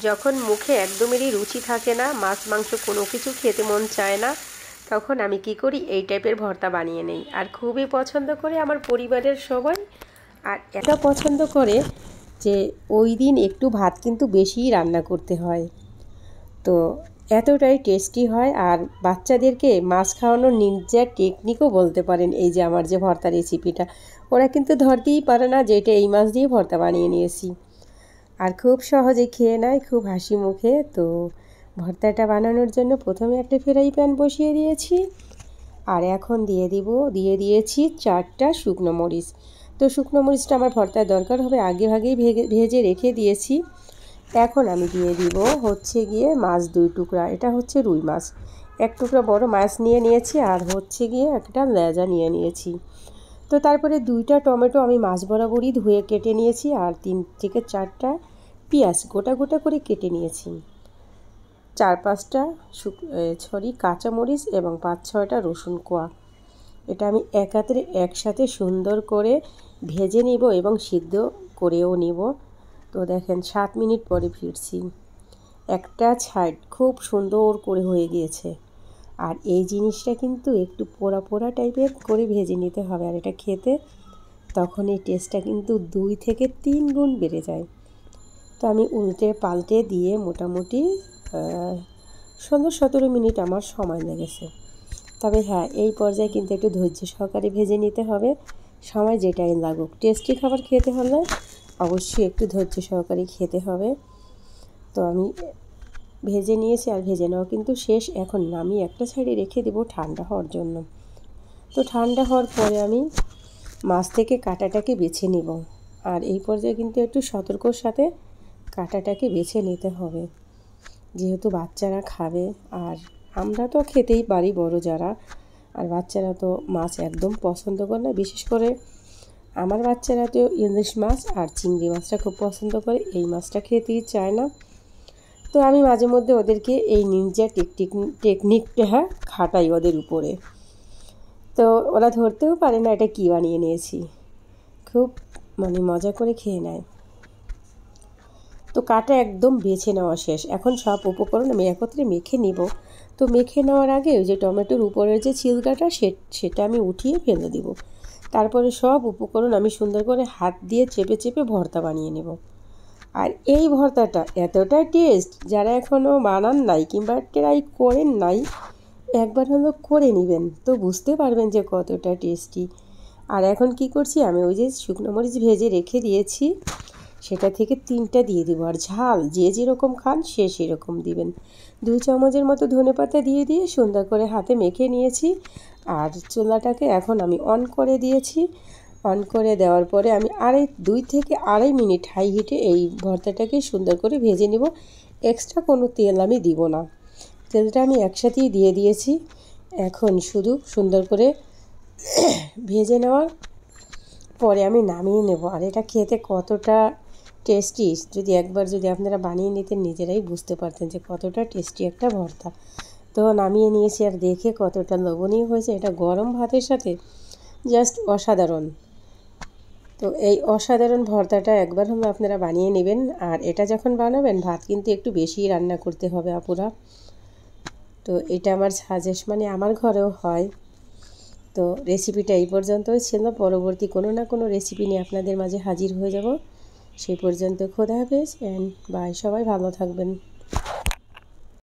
যখন মুখে একদমেরই রুচি থাকে না, মাছ মাংস কোনো কিছু খেতে মন চায় না, তখন আমি কি করি, এই টাইপের ভর্তা বানিয়ে নেই। আর খুবই পছন্দ করে আমার পরিবারের সবাই। আর এটা পছন্দ করে যে ওই দিন একটু ভাত কিন্তু বেশিই রান্না করতে হয়। তো এতটাই টেস্টি হয়। আর বাচ্চাদেরকে মাছ খাওয়ানোর নির্জার টেকনিকও বলতে পারেন এই যে আমার যে ভর্তা রেসিপিটা। ওরা কিন্তু ধরতেই পারে না যে এটা এই মাছ দিয়ে ভর্তা বানিয়ে নিয়েছি। আর খুব সহজে খেয়ে নেয়, খুব হাসি মুখে। তো ভর্তাটা বানানোর জন্য প্রথমে একটা ফ্রাই প্যান বসিয়ে দিয়েছি। আর এখন দিয়ে দিয়েছি 4টা শুকনো মরিচ। তো শুকনো মরিচটা আমার ভর্তার দরকার হবে, আগে ভাগেই ভেজে রেখে দিয়েছি। এখন আমি দিয়ে দিব হচ্ছে গিয়ে মাছ 2 টুকরা। এটা হচ্ছে রুই মাছ। 1 টুকরা বড় মাছ নিয়ে নিয়েছি, আর হচ্ছে গিয়ে একটা লেজা নিয়ে নিয়েছি। তো তারপরে 2টা টমেটো আমি মাছ বরাবরই ধুয়ে কেটে নিয়েছি, আর 3 থেকে 4টা পেঁয়াজ গোটা গোটা করে কেটে নিয়েছি। 4-5টা কাঁচামরিচ এবং 5-6টা রসুন কোয়া। এটা আমি একসাথে সুন্দর করে ভেজে নিব এবং সিদ্ধ করেও নিব। তো দেখেন 7 মিনিট পরে ফিরছি। একটা সাইড খুব সুন্দর করে হয়ে গিয়েছে। আর এই জিনিসটা কিন্তু একটু পোড়া পোড়া টাইপের করে ভেজে নিতে হবে। আর এটা খেতে তখন এই টেস্টটা কিন্তু 2 থেকে 3 গুণ বেড়ে যায়। তো আমি উল্টে পাল্টে দিয়ে মোটামুটি 16-17 মিনিট আমার সময় লেগেছে। তবে হ্যাঁ, এই পর্যায়ে কিন্তু একটু ধৈর্য সহকারে ভেজে নিতে হবে। সময় যেটাই লাগুক, টেস্টি খাবার খেতে হলে অবশ্যই একটু ধৈর্য সহকারে খেতে হবে। তো আমি ভেজে নিয়েছি, আর ভেজে নেওয়া কিন্তু শেষ। এখন নামিয়ে একটা সাইডে রেখে দেবো ঠান্ডা হওয়ার জন্য। তো ঠান্ডা হওয়ার পরে আমি মাছ থেকে কাঁটাটাকে বেছে নেব। আর এই পর্যায়ে কিন্তু একটু সতর্কর সাথে কাঁটাটাকে বেছে নিতে হবে, যেহেতু বাচ্চারা খাবে। আর আমরা তো খেতেই পারি বড় যারা, আর বাচ্চারা তো মাছ একদম পছন্দ করে না। বিশেষ করে আমার বাচ্চারা তো ইলিশ মাছ আর চিংড়ি মাছটা খুব পছন্দ করে, এই মাছটা খেতেই চায় না। তো আমি মাঝে মধ্যে ওদেরকে এই নিনজা টেকনিকটা খাটাই ওদের উপরে। তো ওরা ধরতেও পারে না এটা কী বানিয়ে নিয়েছি, খুব মজা করে খেয়ে নেয়। তো কাটা একদম বেছে নেওয়া শেষ। এখন সব উপকরণ আমি একত্রে মেখে নিব। তো মেখে নেওয়ার আগে ওই যে টমেটোর উপরের যে ছিলকাটা সেটা আমি উঠিয়ে ফেলে দিব। তারপরে সব উপকরণ আমি সুন্দর করে হাত দিয়ে চেপে চেপে ভর্তা বানিয়ে নেব। আর এই ভর্তাটা এতটা টেস্ট, যারা এখনও বানান নাই কিংবা ট্রাই করেন নাই, একবার হলো করে নেবেন, তো বুঝতে পারবেন যে কতটা টেস্টি। আর এখন কি করছি, আমি ওই যে শুকনো মরিচ ভেজে রেখে দিয়েছি, সেটা থেকে 3টা দিয়ে দেবো। আর ঝাল যে যেরকম খান সে সেরকম দিবেন। 2 চামচের মতো ধনেপাতা দিয়ে সুন্দর করে হাতে মেখে নিয়েছি। আর চুলাটাকে এখন আমি অন করে দিয়েছি। অন করে দেওয়ার পরে আমি 2 থেকে 2.5 মিনিট হাই হিটে এই ভর্তাটাকে সুন্দর করে ভেজে নেব। এক্সট্রা কোনো তেল আমি দিব না, তেলটা আমি একসাথেই দিয়ে দিয়েছি। এখন শুধু সুন্দর করে ভেজে নেওয়ার পরে আমি নামিয়ে নেব। আর এটা খেতে কতটা টেস্টি, যদি আপনারা বানিয়ে নিতেন নিজেরাই বুঝতে পারতেন যে কতটা টেস্টি একটা ভর্তা। তো নামিয়ে নিয়েছি, আর দেখে কতটা লোভনীয় হয়েছে। এটা গরম ভাতের সাথে জাস্ট অসাধারণ। তো এই অসাধারণ ভর্তাটা একবার হলো আপনারা বানিয়ে নেবেন। আর এটা যখন বানাবেন ভাত কিন্তু একটু বেশিই রান্না করতে হবে আপুরা। তো এটা আমার সাজেস্ট, আমার ঘরেও হয়। তো রেসিপিটা এই পর্যন্তই ছিল। পরবর্তী কোনো না কোনো রেসিপি নিয়ে আপনাদের মাঝে হাজির হয়ে যাব। সেই পর্যন্ত খোদা হাফেজ অ্যান্ড বাই। সবাই ভালো থাকবেন।